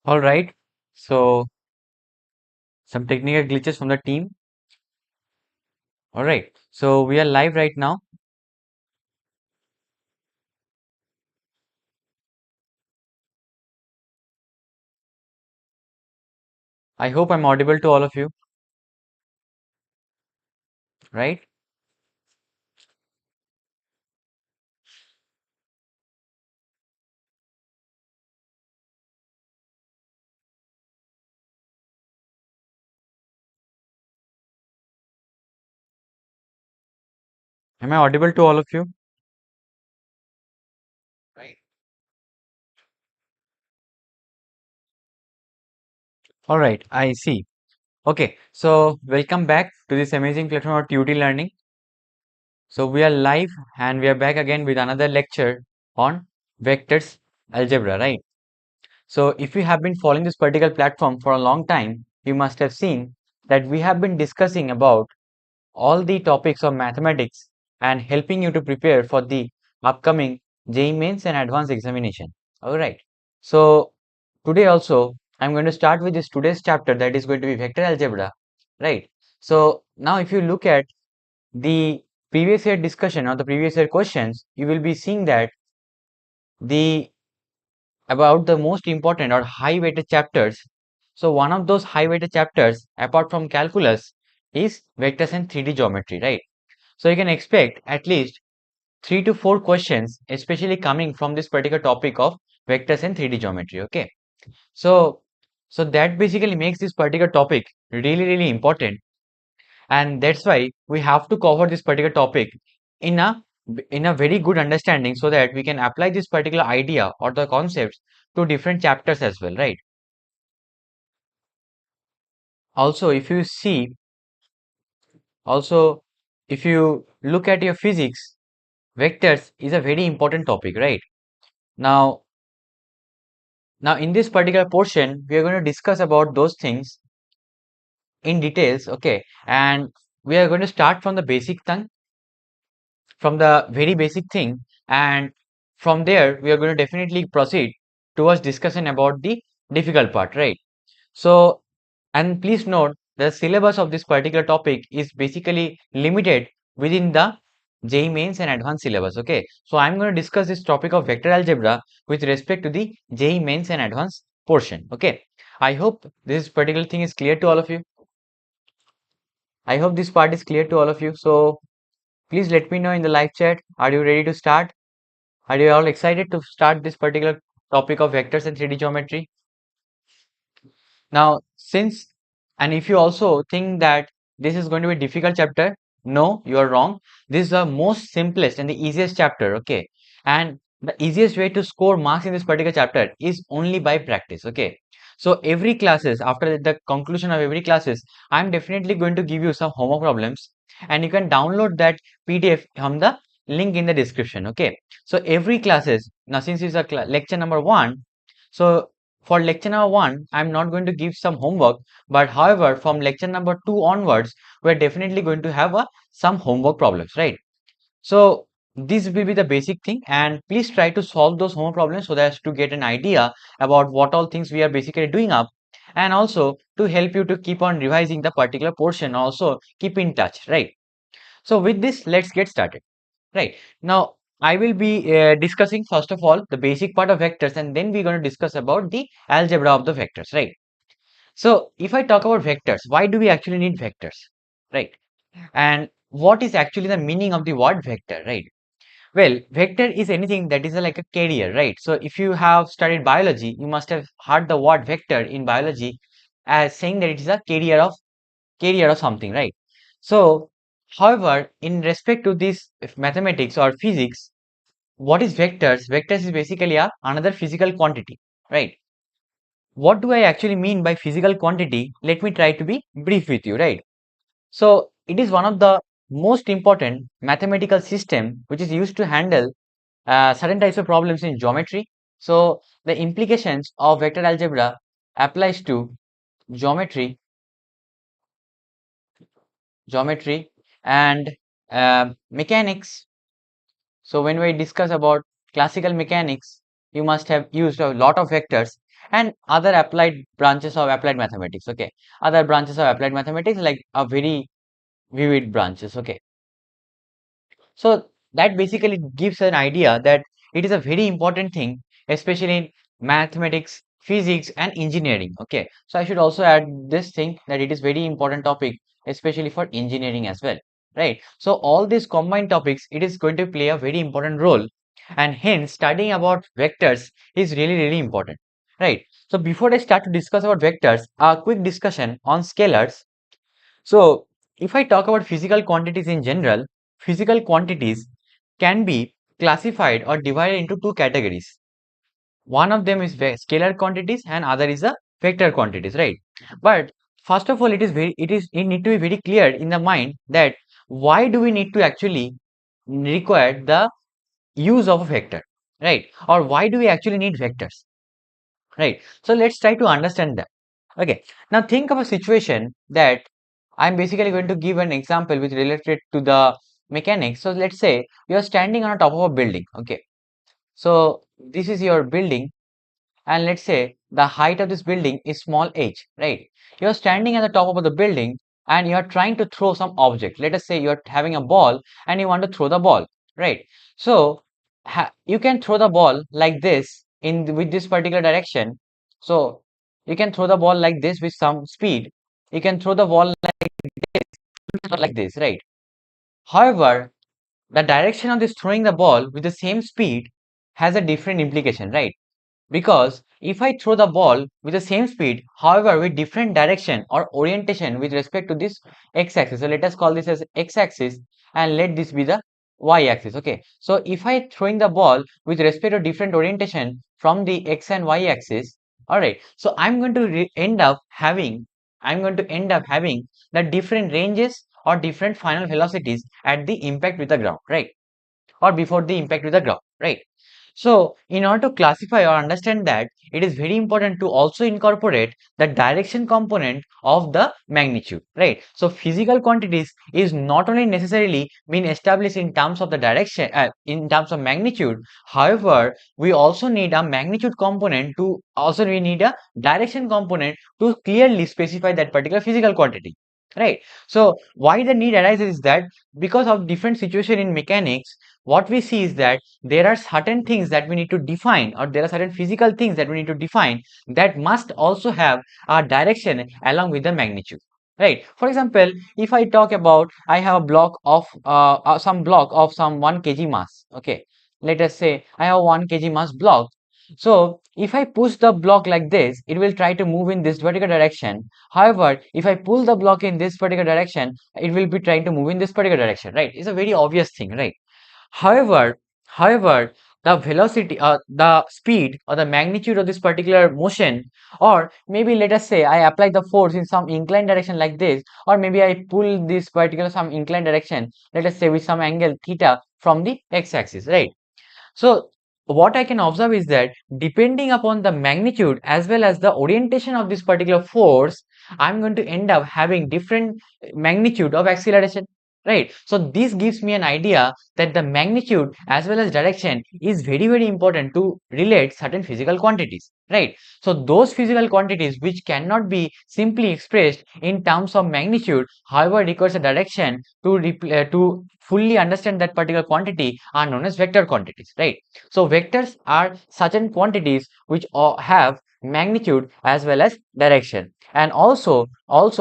All right. So some technical glitches from the team. All right. So we are live right now. I hope I'm audible to all of you, right? Am I audible to all of you? Right. All right. I see. Okay. So welcome back to this amazing platform of Tutee Learning. So we are live and we are back again with another lecture on vectors algebra, right? So if you have been following this particular platform for a long time, you must have seen that we have been discussing about all the topics of mathematics and helping you to prepare for the upcoming JEE Mains and Advanced examination. All right. So today also I'm going to start with this today's chapter that is going to be vector algebra. Right. So now if you look at the previous year discussion or the previous year questions, you will be seeing that the about the most important or high weighted chapters. So one of those high weighted chapters apart from calculus is vectors and 3D geometry, right? So you can expect at least 3 to 4 questions, especially coming from this particular topic of vectors and 3D geometry. Okay. So, so that basically makes this particular topic really, really important. And that's why we have to cover this particular topic in a very good understanding so that we can apply this particular idea or the concepts to different chapters as well, right? Also, if you see, also, if you look at your physics, vectors is a very important topic, right? Now, Now, in this particular portion, we are going to discuss about those things in details, okay? And we are going to start from the basic thing, from the very basic thing, and from there, we are going to definitely proceed towards discussion about the difficult part, right? So, and please note, the syllabus of this particular topic is basically limited within the JEE Mains and Advanced syllabus, okay? So, I'm going to discuss this topic of vector algebra with respect to the JEE Mains and Advanced portion, okay? I hope this particular thing is clear to all of you. I hope this part is clear to all of you. So, please let me know in the live chat. Are you ready to start? Are you all excited to start this particular topic of vectors and 3D geometry? Now, since and if you also think that this is going to be a difficult chapter, no, you are wrong. This is the most simplest and the easiest chapter, okay? And the easiest way to score marks in this particular chapter is only by practice, okay? So every classes, after the conclusion of every classes, I'm definitely going to give you some homework problems and you can download that PDF from the link in the description, okay? So every classes, now since it's a lecture number 1, so for lecture number 1, I'm not going to give some homework, but however, from lecture number 2 onwards, we're definitely going to have some homework problems, right? So this will be the basic thing, and please try to solve those homework problems so that to get an idea about what all things we are basically doing up, and also to help you to keep on revising the particular portion. Also, keep in touch, right? So with this, let's get started. Right. Now, I will be discussing first of all the basic part of vectors and then we're going to discuss about the algebra of the vectors, right? So, if I talk about vectors, why do we actually need vectors, right? And what is actually the meaning of the word vector, right? Well, vector is anything that is like a carrier, right? So, if you have studied biology, you must have heard the word vector in biology as saying that it is a carrier of something, right? So, however, in respect to this if mathematics or physics, what is vectors? Vectors is basically another physical quantity, right? What do I actually mean by physical quantity? Let me try to be brief with you, right? So, it is one of the most important mathematical system which is used to handle certain types of problems in geometry. So, the implications of vector algebra applies to geometry, geometry and mechanics. So when we discuss about classical mechanics, you must have used a lot of vectors. and other applied branches of applied mathematics. Okay, other branches of applied mathematics like a very vivid branches. Okay, so that basically gives an idea that it is a very important thing, especially in mathematics, physics, and engineering. Okay, so I should also add this thing that it is very important topic, especially for engineering as well. Right. So all these combined topics, it is going to play a very important role, and hence studying about vectors is really, really important. Right. So before I start to discuss about vectors, a quick discussion on scalars. So, if I talk about physical quantities in general, physical quantities can be classified or divided into two categories. One of them is scalar quantities and other is the vector quantities, right? But first of all, it need to be very clear in the mind that why do we need to actually require the use of a vector, right? Or why do we actually need vectors, right? So let's try to understand that. Okay, now think of a situation that I'm basically going to give an example which related to the mechanics. So let's say you're standing on the top of a building. Okay, so this is your building, and let's say the height of this building is small h, right? You're standing at the top of the building and you're trying to throw some object. Let us say you're having a ball and you want to throw the ball, right? So you can throw the ball like this with this particular direction. So you can throw the ball like this with some speed. You can throw the ball like this, right? However, the direction of this throwing the ball with the same speed has a different implication, right? Because if I throw the ball with the same speed, however, with different direction or orientation with respect to this x-axis, so let us call this as x-axis and let this be the y-axis. Okay, so if I throwing the ball with respect to different orientation from the x and y-axis, all right, so I'm going to end up having the different ranges or different final velocities at the impact with the ground, right? Or before the impact with the ground, right? So, in order to classify or understand that, it is very important to also incorporate the direction component of the magnitude, right? So, physical quantities is not only necessarily being established in terms of the direction, in terms of magnitude. However, we also need a magnitude component to also we need a direction component to clearly specify that particular physical quantity, right? So, why the need arises is that because of different situation in mechanics, what we see is that there are certain things that we need to define, or there are certain physical things that we need to define that must also have a direction along with the magnitude, right? For example, if I talk about I have a block of some block of some 1 kg mass. Okay, let us say I have 1 kg mass block. So if I push the block like this, it will try to move in this particular direction. However, if I pull the block in this particular direction, it will be trying to move in this particular direction, right? It's a very obvious thing, right? However, however, the velocity, the speed or the magnitude of this particular motion, or maybe let us say I apply the force in some inclined direction like this, or maybe I pull this particular some inclined direction, let us say with some angle theta from the x-axis, right? So what I can observe is that depending upon the magnitude as well as the orientation of this particular force, I'm going to end up having different magnitude of acceleration. Right. So this gives me an idea that the magnitude as well as direction is very, very important to relate certain physical quantities. Right. So those physical quantities which cannot be simply expressed in terms of magnitude, however, requires a direction to fully understand that particular quantity are known as vector quantities, right? So vectors are certain quantities which have magnitude as well as direction. And also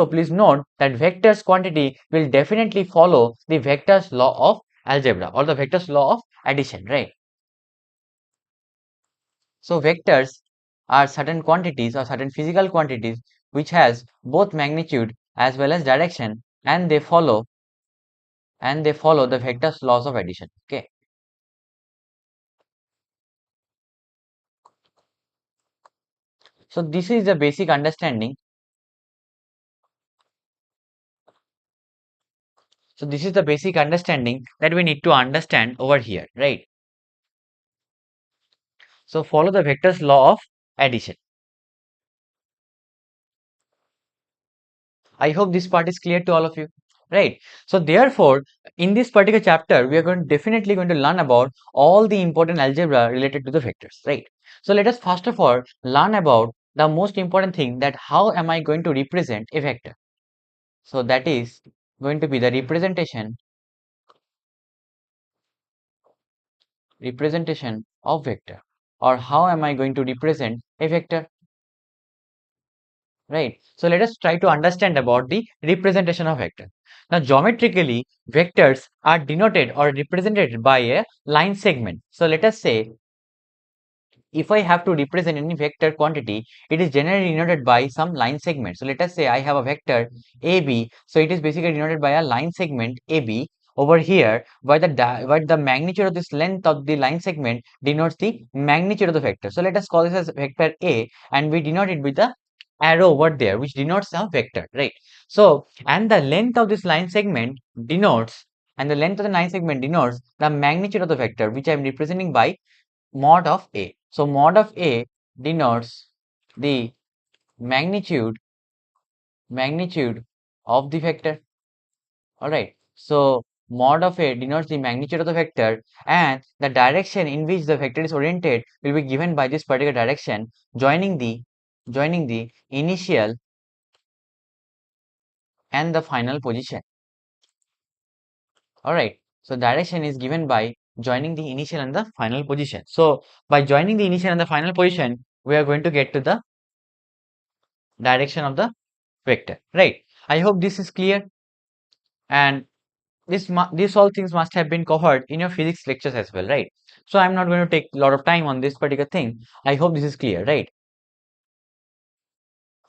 please note that vectors quantity will definitely follow the vectors law of algebra or the vectors law of addition, right? So vectors are certain quantities or certain physical quantities which has both magnitude as well as direction, and they follow the vectors laws of addition. Okay. So this is the basic understanding. So this is the basic understanding that we need to understand over here, right? So follow the vectors law of addition. I hope this part is clear to all of you, right? So therefore, in this particular chapter, we are definitely going to learn about all the important algebra related to the vectors, right? So let us first of all learn about the most important thing, that how am I going to represent a vector. So that is going to be the representation of vector, or how am I going to represent a vector, right? So let us try to understand about the representation of vector. Now geometrically, vectors are denoted or represented by a line segment. So let us say, if I have to represent any vector quantity, it is generally denoted by some line segment. So let us say I have a vector AB. So it is basically denoted by a line segment AB over here, where the magnitude of this length of the line segment denotes the magnitude of the vector. So let us call this as vector A, and we denote it with the arrow over there, which denotes a vector, right? So, and the length of this line segment denotes, the magnitude of the vector, which I am representing by mod of A. So mod of A denotes the magnitude of the vector. All right. So mod of A denotes the magnitude of the vector, and the direction in which the vector is oriented will be given by this particular direction, joining the initial and the final position. All right. So direction is given by joining the initial and the final position. So by joining the initial and the final position, we are going to get to the direction of the vector, right? I hope this is clear, and this all things must have been covered in your physics lectures as well, right? So I'm not going to take a lot of time on this particular thing. I hope this is clear, right?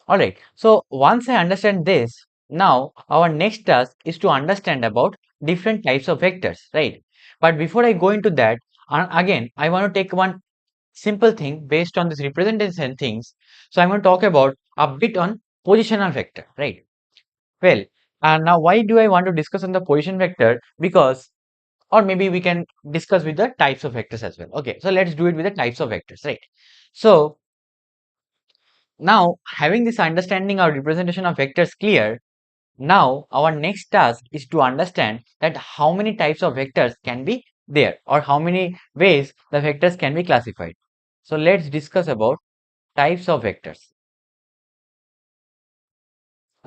All right. So once I understand this, now our next task is to understand about different types of vectors, right? But before I go into that, again, I want to take one simple thing based on this representation things. So I'm going to talk about a bit on positional vector, right? Well, and now why do I want to discuss on the position vector? Because, or maybe we can discuss with the types of vectors as well. Okay, so let's do it with the types of vectors, right? So now having this understanding or representation of vectors clear, now our next task is to understand that how many types of vectors can be there, or how many ways the vectors can be classified. So let's discuss about types of vectors.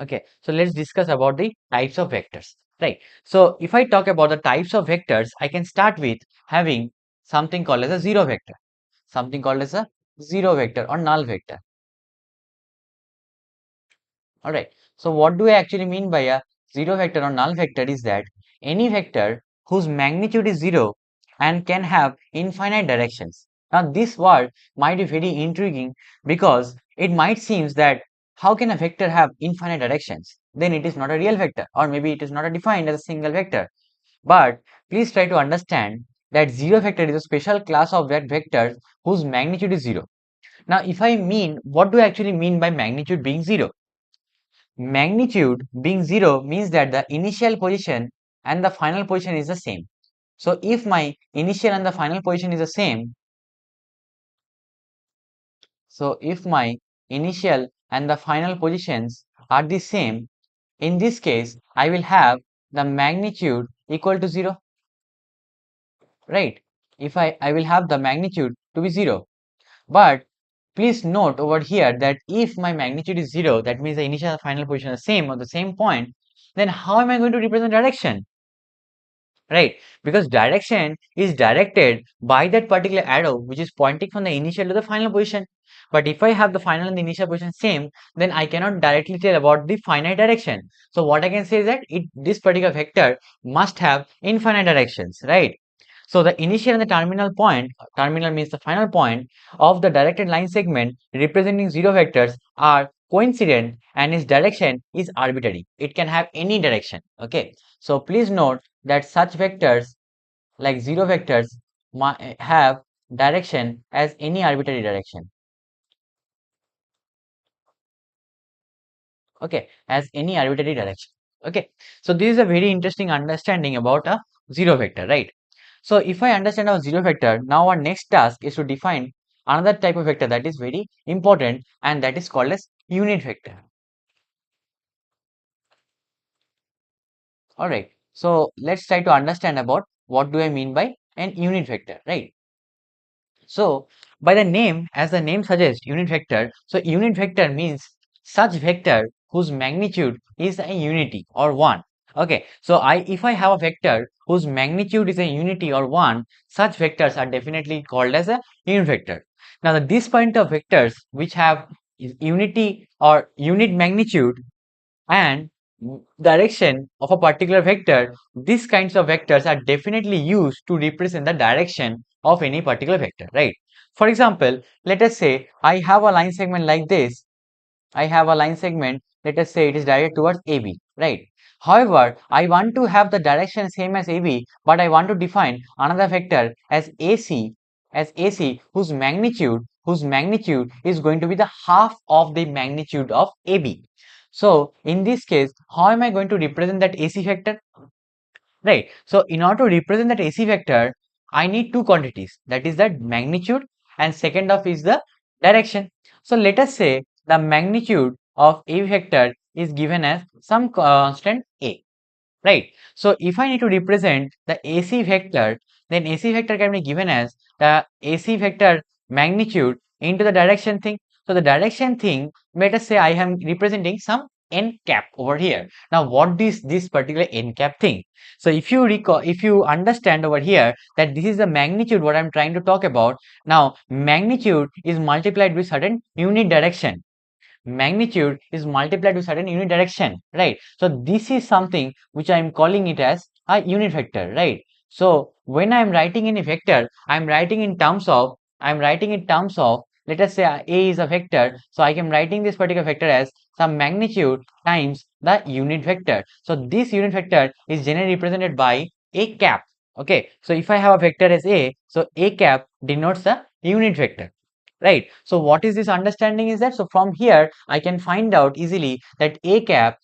Okay, so let's discuss about the types of vectors, right? So if I talk about the types of vectors, I can start with having something called as a zero vector or null vector. All right. So what do I actually mean by a zero vector or null vector is that any vector whose magnitude is zero and can have infinite directions. Now this word might be very intriguing, because it might seem that how can a vector have infinite directions? Then it is not a real vector, or maybe it is not defined as a single vector. But please try to understand that zero vector is a special class of that vectors whose magnitude is zero. Now if I mean, what do I actually mean by magnitude being zero? Magnitude being zero means that the initial position and the final position is the same. So if my initial and the final position is the same, so if my initial and the final positions are the same, in this case, I will have the magnitude equal to zero, right? If I will have the magnitude to be zero. But please note over here that if my magnitude is zero, that means the initial and final position are same or the same point, then how am I going to represent direction? Right, because direction is directed by that particular arrow which is pointing from the initial to the final position. But if I have the final and the initial position same, then I cannot directly tell about the finite direction. So what I can say is that this particular vector must have infinite directions, right? So the initial and the terminal point, terminal means the final point of the directed line segment representing zero vectors are coincident, and its direction is arbitrary. It can have any direction. Okay. So please note that such vectors like zero vectors have direction as any arbitrary direction. Okay, as any arbitrary direction. Okay, so this is a very interesting understanding about a zero vector, right? So if I understand our zero vector, now our next task is to define another type of vector that is very important, and that is called as unit vector. All right, so let's try to understand about what do I mean by an unit vector, right? So by the name, as the name suggests, unit vector. So unit vector means such vector whose magnitude is a unity or 1. Okay, so if I have a vector whose magnitude is a unity or 1, such vectors are definitely called as a unit vector. Now, this point of vectors which have unity or unit magnitude and direction of a particular vector, these kinds of vectors are definitely used to represent the direction of any particular vector, right? For example, let us say I have a line segment like this. I have a line segment, let us say it is directed towards AB, right? However, I want to have the direction same as AB, but I want to define another vector as AC whose magnitude is going to be the half of the magnitude of AB. So in this case, how am I going to represent that AC vector? Right. So in order to represent that AC vector, I need two quantities. That is the magnitude, and second of is the direction. So let us say the magnitude of A vector is given as some constant A. Right. So if I need to represent the AC vector, then AC vector can be given as the AC vector magnitude into the direction thing. So the direction thing, let us say I am representing some n cap over here. Now, what is this particular n cap thing? So if you recall, if you understand over here that this is the magnitude what I'm trying to talk about. Now, magnitude is multiplied with certain unit direction. Magnitude is multiplied with certain unit direction, right? So this is something which I am calling it as a unit vector, right? So when I am writing any vector, I'm writing in terms of let us say A is a vector, so I am writing this particular vector as some magnitude times the unit vector. So this unit vector is generally represented by A cap. Okay, so if I have a vector as A, so A cap denotes the unit vector. Right. So what is this understanding is that? So from here, I can find out easily that A cap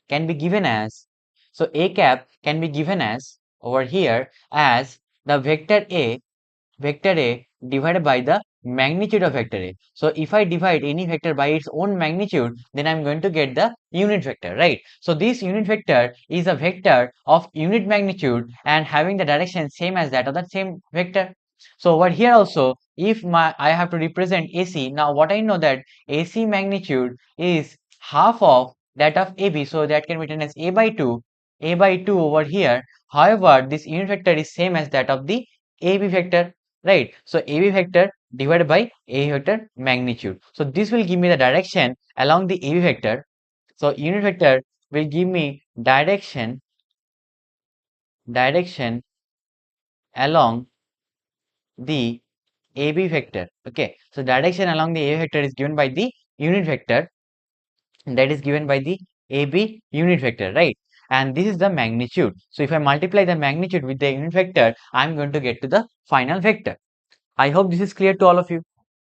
can be given as, so A cap can be given as over here as the vector A divided by the magnitude of vector A. So if I divide any vector by its own magnitude, then I'm going to get the unit vector, right? So this unit vector is a vector of unit magnitude and having the direction same as that of the same vector. So over here also, if I have to represent AC, now what I know that AC magnitude is half of that of AB, so that can be written as A by 2 over here. However, this unit vector is same as that of the AB vector, right? So AB vector divided by AB vector magnitude. So this will give me the direction along the AB vector. So unit vector will give me direction along the AB vector. Okay, so direction along the AB vector is given by the unit vector, that is given by the AB unit vector, right? And this is the magnitude. So if I multiply the magnitude with the unit vector, I'm going to get to the final vector. I hope this is clear to all of you,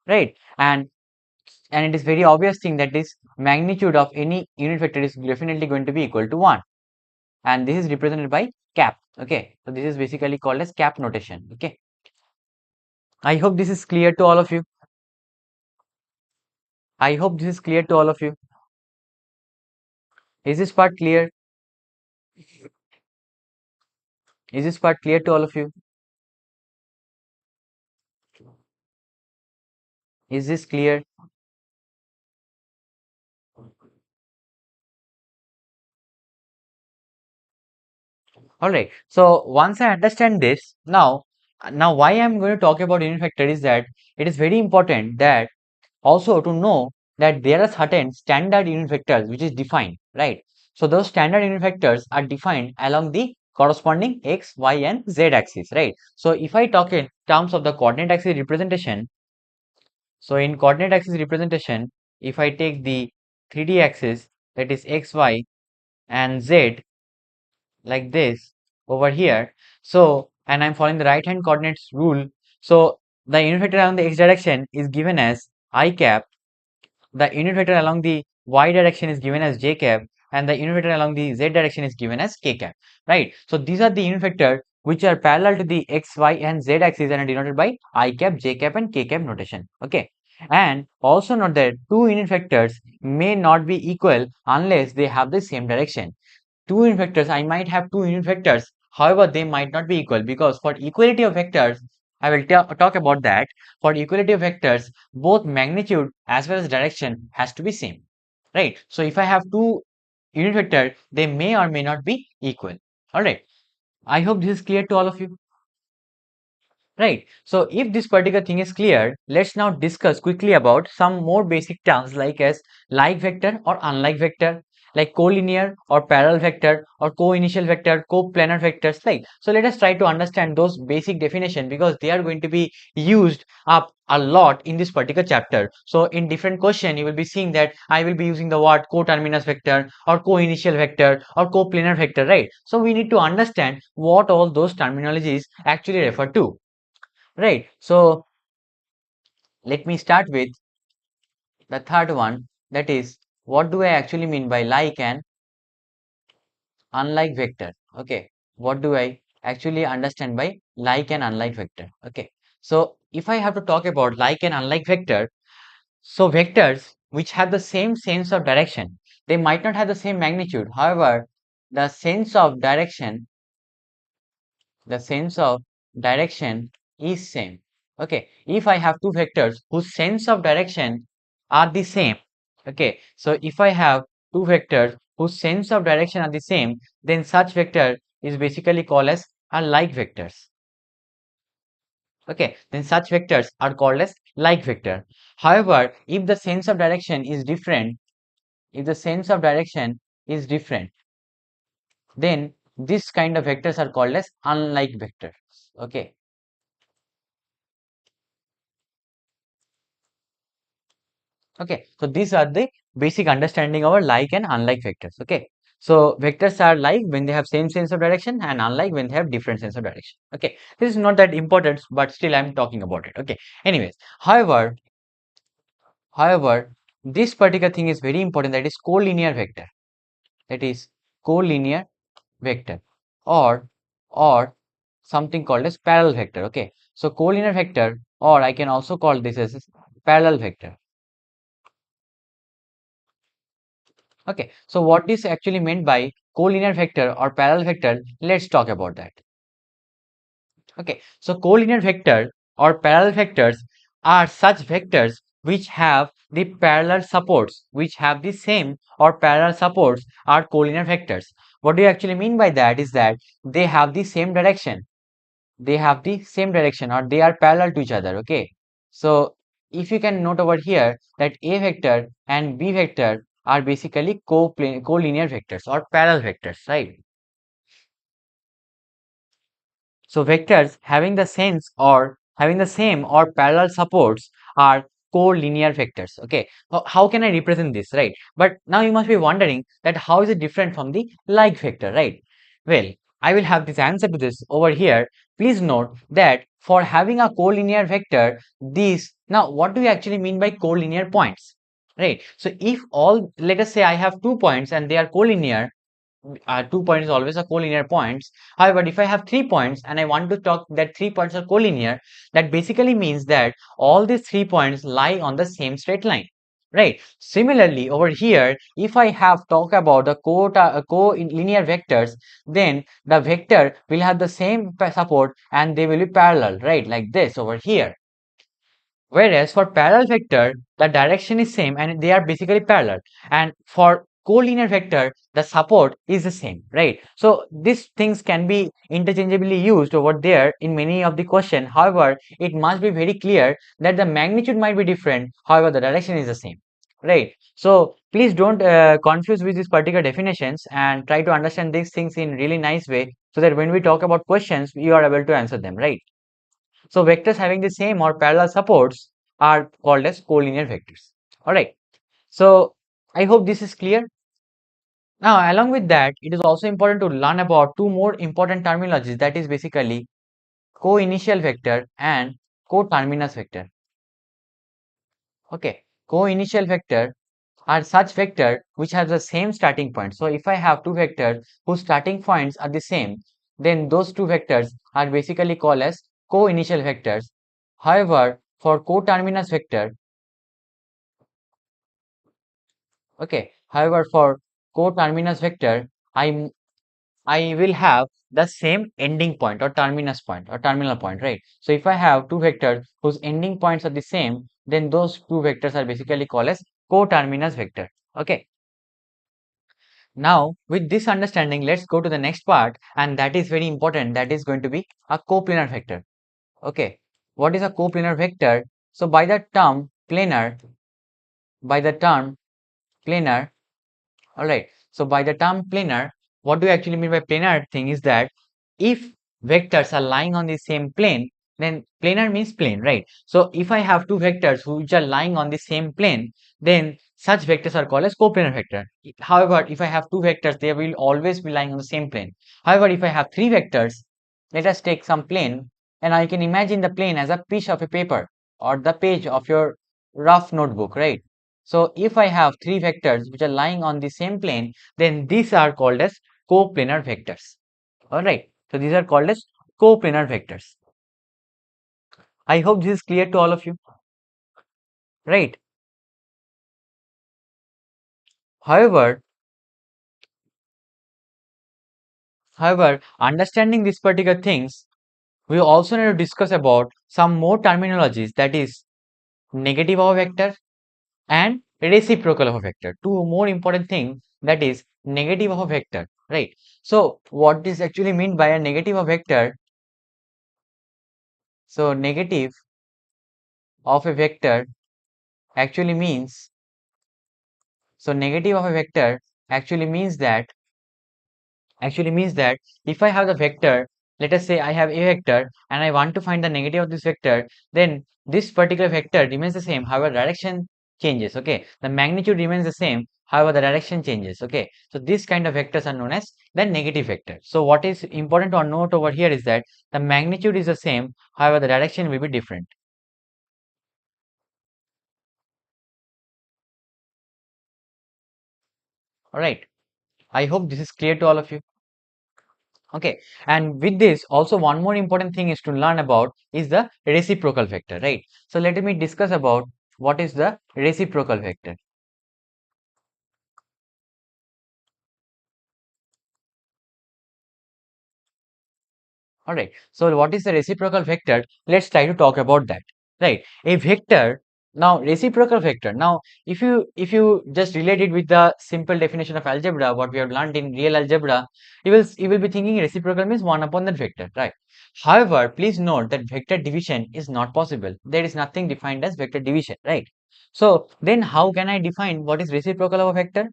right? And it is very obvious thing that this magnitude of any unit vector is definitely going to be equal to 1, and this is represented by cap. Okay, so this is basically called as cap notation. Okay, I hope this is clear to all of you. I hope this is clear to all of you. Is this part clear? Is this part clear to all of you? Is this clear? All right. So once I understand this, now why I'm going to talk about unit vector is that it is very important that also to know that there are certain standard unit vectors which is defined, right? So those standard unit vectors are defined along the corresponding x, y, and z axis, right? So if I talk in terms of the coordinate axis representation, so in coordinate axis representation, if I take the 3D axis, that is x, y, and z, like this over here. So, and I'm following the right hand coordinates rule. So the unit vector along the x direction is given as I cap, the unit vector along the y direction is given as j cap, and the unit vector along the z direction is given as k cap, right? So these are the unit vector which are parallel to the x, y, and z axis and are denoted by I cap, j cap, and k cap notation. Okay, and also note that two unit vectors may not be equal unless they have the same direction. Two unit vectors, I might have two unit vectors, however they might not be equal, because for equality of vectors I will talk about that. For equality vectors, both magnitude as well as direction has to be same, right? So if I have two unit vector, they may or may not be equal. All right. I hope this is clear to all of you. Right. So if this particular thing is clear, let's now discuss quickly about some more basic terms like as like vector or unlike vector, like collinear or parallel vector or co-initial vector, co-planar vectors. Like, so let us try to understand those basic definition because they are going to be used up a lot in this particular chapter. So in different question, you will be seeing that I will be using the word coterminous vector or co-initial vector or co-planar vector, right? So we need to understand what all those terminologies actually refer to. Right. So let me start with the third one. That is, what do I actually mean by like and unlike vector? Okay. What do I actually understand by like and unlike vector? Okay. So if I have to talk about like and unlike vector, so vectors which have the same sense of direction, they might not have the same magnitude. However, the sense of direction the sense of direction is same. Okay, if I have two vectors whose sense of direction are the same, okay, so if I have two vectors whose sense of direction are the same, then such vector is basically called as a like vectors. Okay, then such vectors are called as like vector. However, if the sense of direction is different, if the sense of direction is different, then this kind of vectors are called as unlike vectors. Okay. Okay, so these are the basic understanding of our like and unlike vectors. Okay, so vectors are like when they have same sense of direction and unlike when they have different sense of direction. Okay, this is not that important, but still I'm talking about it. Okay, anyways, however, this particular thing is very important. That is collinear vector. That is collinear vector, or or something called as parallel vector. Okay, so collinear vector, or I can also call this as parallel vector. Okay, so what is actually meant by collinear vector or parallel vector? Let's talk about that. Okay, so collinear vector or parallel vectors are such vectors which have the parallel supports, which have the same or parallel supports are collinear vectors. What do you actually mean by that is that they have the same direction. They have the same direction or they are parallel to each other. Okay, so if you can note over here that a vector and b vector are basically collinear vectors or parallel vectors, right? So vectors having the sense or having the same or parallel supports are collinear vectors. Okay, how can I represent this, right? But now you must be wondering that how is it different from the like vector, right? Well, I will have this answer to this over here. Please note that for having a collinear vector, these now what do you actually mean by collinear points, right? So if all, let us say I have 2 points and they are collinear, 2 points is always a collinear points. However, if I have 3 points and I want to talk that 3 points are collinear, that basically means that all these 3 points lie on the same straight line, right? Similarly, over here, if I have talk about the co-linear vectors, then the vector will have the same support and they will be parallel, right? Like this over here. Whereas for parallel vector, the direction is same and they are basically parallel. And for collinear vector, the support is the same, right? So these things can be interchangeably used over there in many of the question. However, it must be very clear that the magnitude might be different. However, the direction is the same, right? So please don't confuse with these particular definitions and try to understand these things in really nice way so that when we talk about questions, you are able to answer them, right? So vectors having the same or parallel supports are called as collinear vectors. All right. So I hope this is clear. Now, along with that, it is also important to learn about two more important terminologies. That is basically co-initial vector and co-terminus vector. Okay. Co-initial vector are such vector which have the same starting point. So if I have two vectors whose starting points are the same, then those two vectors are basically called as co-initial vectors. However, for coterminous vector, okay, however for coterminous vector, I will have the same ending point or terminus point or terminal point, right? So if I have two vectors whose ending points are the same, then those two vectors are basically called as coterminus vector. Okay. Now, with this understanding, let's go to the next part, and that is very important. That is going to be a coplanar vector. Okay. What is a coplanar vector? So by the term planar, all right. So by the term planar, what do you actually mean by planar thing is that if vectors are lying on the same plane, then planar means plane, right? So if I have two vectors which are lying on the same plane, then such vectors are called as coplanar vector. However, if I have two vectors, they will always be lying on the same plane. However, if I have three vectors, let us take some plane, and I can imagine the plane as a piece of a paper or the page of your rough notebook, right? So if I have three vectors which are lying on the same plane, then these are called as coplanar vectors. Alright, so these are called as coplanar vectors. I hope this is clear to all of you, right? However, understanding these particular things, we also need to discuss about some more terminologies, that is negative of a vector and reciprocal of a vector. Two more important things, that is negative of a vector, right? So what is actually mean by a negative of a vector? So negative of a vector actually means, negative of a vector actually means that if I have the vector, let us say I have a vector and I want to find the negative of this vector, then this particular vector remains the same, however direction changes. Okay, the magnitude remains the same, however the direction changes. Okay, so this kind of vectors are known as the negative vector. So what is important to note over here is that the magnitude is the same, however the direction will be different. All right, I hope this is clear to all of you. Okay, and with this also one more important thing is to learn about is the reciprocal vector, right? So let me discuss about what is the reciprocal vector. All right, so what is the reciprocal vector? Let's try to talk about that, right? A vector, now reciprocal vector. Now if you just relate it with the simple definition of algebra, what we have learned in real algebra, you will be thinking reciprocal means 1 upon that vector, right? However, please note that vector division is not possible. There is nothing defined as vector division, right? So then how can I define what is reciprocal of a vector?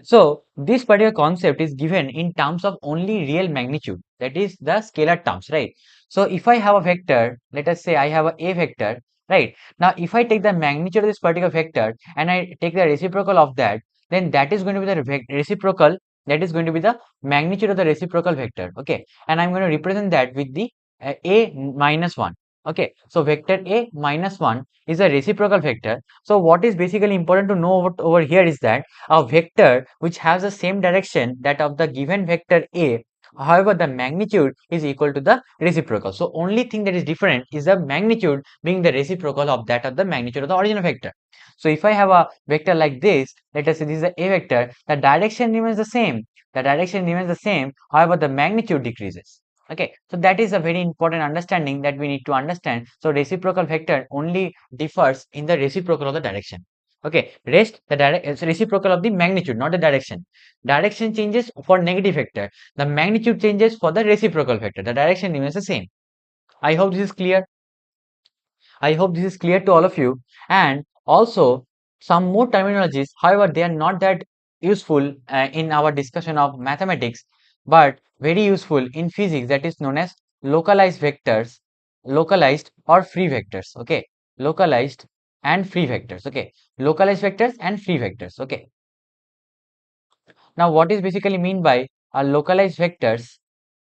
So this particular concept is given in terms of only real magnitude, that is the scalar terms, right? So if I have a vector, let us say I have a vector, right? Now if I take the magnitude of this particular vector and I take the reciprocal of that, then that is going to be the reciprocal, that is going to be the magnitude of the reciprocal vector. Okay, and I'm going to represent that with the a minus 1. Okay, so vector a minus 1 is a reciprocal vector. So what is basically important to know over here is that a vector which has the same direction that of the given vector A, however the magnitude is equal to the reciprocal. So only thing that is different is the magnitude being the reciprocal of that of the magnitude of the original vector. So if I have a vector like this, let us say this is a vector, the direction remains the same, however the magnitude decreases. Okay, so that is a very important understanding that we need to understand. So reciprocal vector only differs in the reciprocal of the direction. Okay, rest the reciprocal of the magnitude, not the direction. Direction changes for negative vector. The magnitude changes for the reciprocal vector. The direction remains the same. I hope this is clear. I hope this is clear to all of you. And also some more terminologies. However, they are not that useful in our discussion of mathematics, but very useful in physics. That is known as localized vectors, localized or free vectors. Okay, localized and free vectors. Okay, localized vectors and free vectors. Okay. Now, what is basically mean by localized vectors?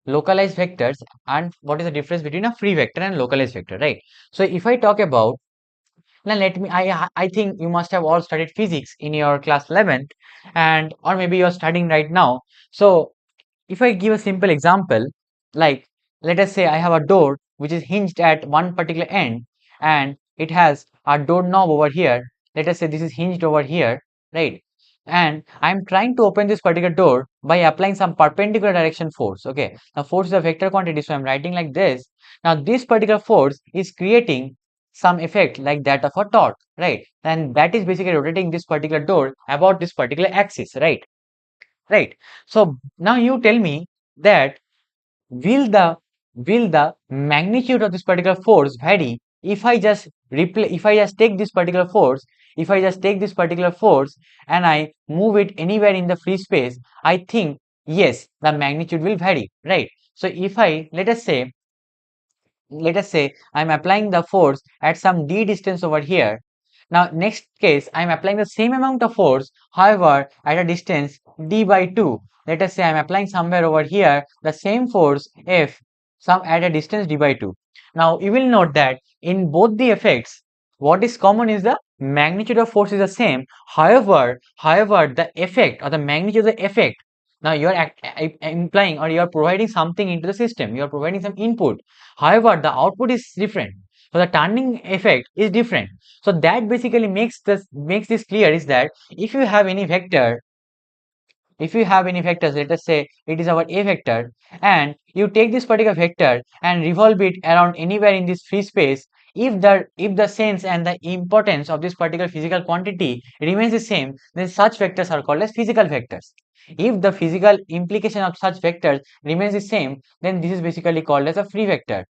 Localized vectors, and what is the difference between a free vector and localized vector, right? So, if I talk about, now let me, I think you must have all studied physics in your class 11th, and or maybe you are studying right now. So, if I give a simple example, like let us say I have a door which is hinged at one particular end, and it has a door knob over here. Let us say this is hinged over here, right? and I'm trying to open this particular door by applying some perpendicular direction force. Okay, now force is a vector quantity, so I'm writing like this. Now this particular force is creating some effect like that of a torque, right? And that is basically rotating this particular door about this particular axis, right? Right. So now you tell me that will the magnitude of this particular force vary if I just take this particular force, and I move it anywhere in the free space? I think yes, the magnitude will vary, right? So if I let us say I'm applying the force at some d distance over here. Now, next case, I'm applying the same amount of force, however, at a distance d by 2. Let us say I'm applying somewhere over here the same force F, some at a distance d by 2. Now, you will note that in both the effects, what is common is the magnitude of force is the same. However, the effect or the magnitude of the effect, now you are implying or you are providing something into the system, you are providing some input. However, the output is different. So the turning effect is different. So that basically makes this clear is that if you have any vector, if you have any vectors, let us say it is our a vector, and you take this particular vector and revolve it around anywhere in this free space, if the sense and the importance of this particular physical quantity remains the same, then such vectors are called as physical vectors. If the physical implication of such vectors remains the same, then this is basically called as a free vector,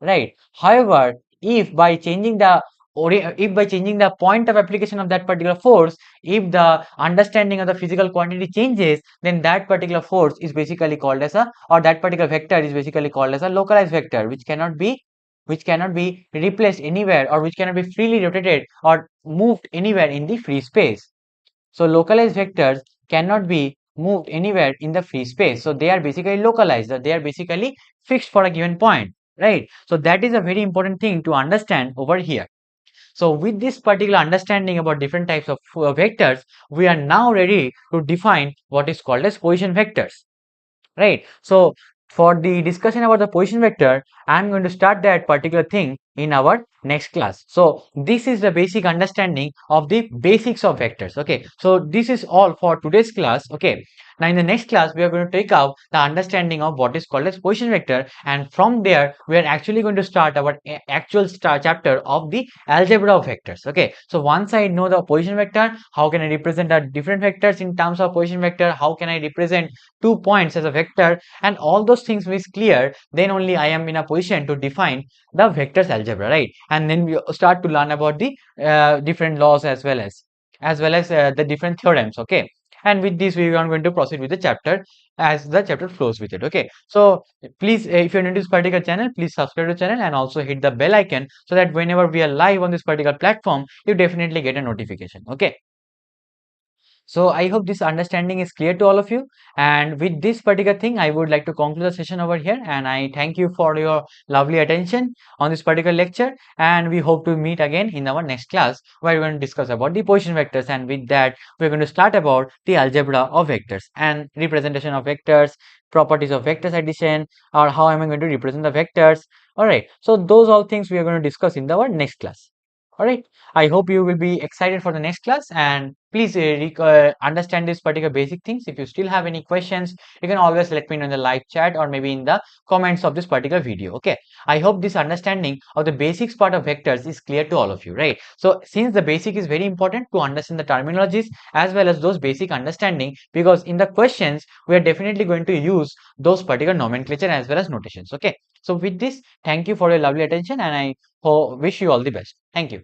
right? However, if by changing the if by changing the point of application of that particular force, if the understanding of the physical quantity changes, then that particular force is basically called as a, or that particular vector is basically called as a localized vector, which cannot be replaced anywhere, or which cannot be freely rotated or moved anywhere in the free space. So localized vectors cannot be moved anywhere in the free space. So they are basically localized, they are basically fixed for a given point, right? So that is a very important thing to understand over here. So with this particular understanding about different types of vectors, we are now ready to define what is called as position vectors, right? So for the discussion about the position vector, I'm going to start that particular thing in our next class. So this is the basic understanding of the basics of vectors. Okay, so this is all for today's class. Okay, now in the next class we are going to take out the understanding of what is called as position vector, and from there we are actually going to start our actual chapter of the algebra of vectors. Okay, so once I know the position vector, how can I represent the different vectors in terms of position vector, how can I represent 2 points as a vector, and all those things is clear, then only I am in a position to define the vectors algebra, right? And then we start to learn about the different laws as well as the different theorems. Okay, and with this we are going to proceed with the chapter as the chapter flows with it. Okay, so please, if you're new to this particular channel, please subscribe to the channel and also hit the bell icon so that whenever we are live on this particular platform, you definitely get a notification. Okay, so I hope this understanding is clear to all of you. And with this particular thing, I would like to conclude the session over here. And I thank you for your lovely attention on this particular lecture. And we hope to meet again in our next class, where we're going to discuss about the position vectors. And with that, we're going to start about the algebra of vectors and representation of vectors, properties of vectors addition, or how am I going to represent the vectors. All right. So those all things we are going to discuss in our next class. All right. I hope you will be excited for the next class, and please understand this particular basic things. If you still have any questions, you can always let me know in the live chat or maybe in the comments of this particular video. Okay. I hope this understanding of the basics part of vectors is clear to all of you, right? So since the basic is very important to understand the terminologies as well as those basic understanding, because in the questions, we are definitely going to use those particular nomenclature as well as notations. Okay. So with this, thank you for your lovely attention, and I wish you all the best. Thank you.